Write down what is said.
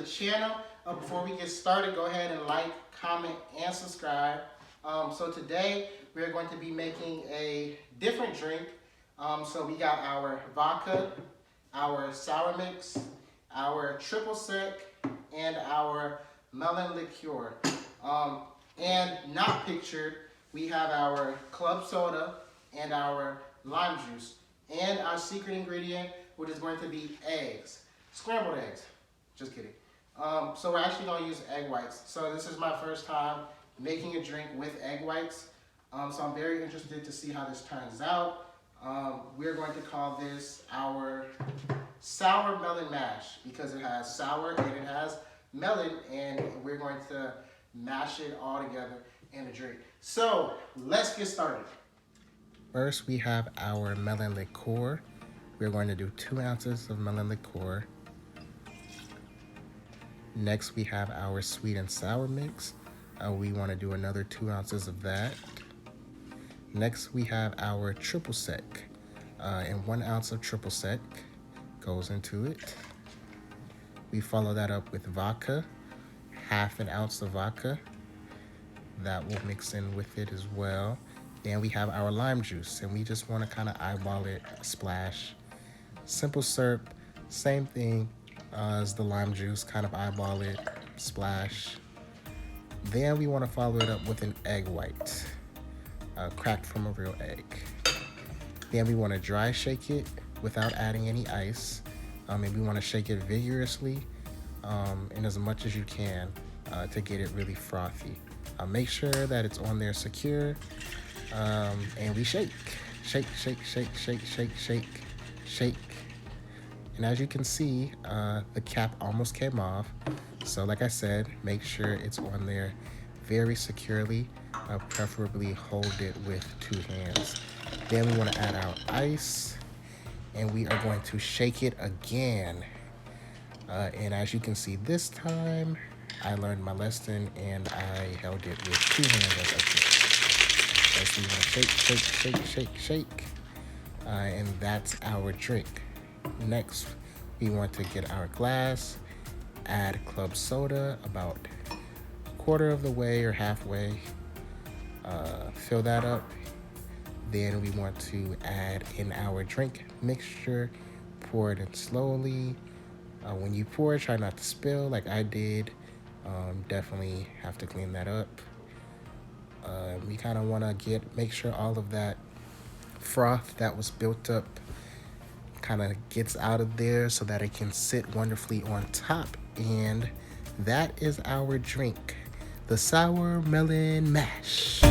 Channel. Before we get started, go ahead and like, comment, and subscribe. So today we're going to be making a different drink. So we got our vodka, our sour mix, our triple sec, and our melon liqueur. And not pictured, we have our club soda and our lime juice. And our secret ingredient, which is going to be eggs, scrambled eggs. Just kidding. So we're actually going to use egg whites. So this is my first time making a drink with egg whites. So I'm very interested to see how this turns out. We're going to call this our sour melon mash because it has sour and it has melon, and we're going to mash it all together in a drink. So let's get started. First we have our melon liqueur. We're going to do 2 ounces of melon liqueur. Next, we have our sweet and sour mix. We want to do another 2 ounces of that. Next, we have our triple sec. And 1 ounce of triple sec goes into it. We follow that up with vodka, 1/2 ounce of vodka. That will mix in with it as well. Then we have our lime juice, and we just want to kind of eyeball it, splash. Simple syrup, same thing as the lime juice, kind of eyeball it, splash. Then we want to follow it up with an egg white, cracked from a real egg. Then we want to dry shake it without adding any ice, and we want to shake it vigorously and as much as you can to get it really frothy. Make sure that it's on there secure, and we shake. Shake, shake, shake, shake, shake, shake, shake. And as you can see, the cap almost came off. So like I said, make sure it's on there very securely. Preferably hold it with 2 hands. Then we want to add our ice, and we are going to shake it again. And as you can see this time, I learned my lesson and I held it with 2 hands as I did. So we want to shake, shake, shake, shake, shake. And that's our drink. Next, we want to get our glass, add club soda about 1/4 of the way or halfway, fill that up. Then we want to add in our drink mixture, pour it in slowly. When you pour, try not to spill like I did. Definitely have to clean that up. We kind of want to make sure all of that froth that was built up kind of gets out of there so that it can sit wonderfully on top. And that is our drink, the sour melon mash.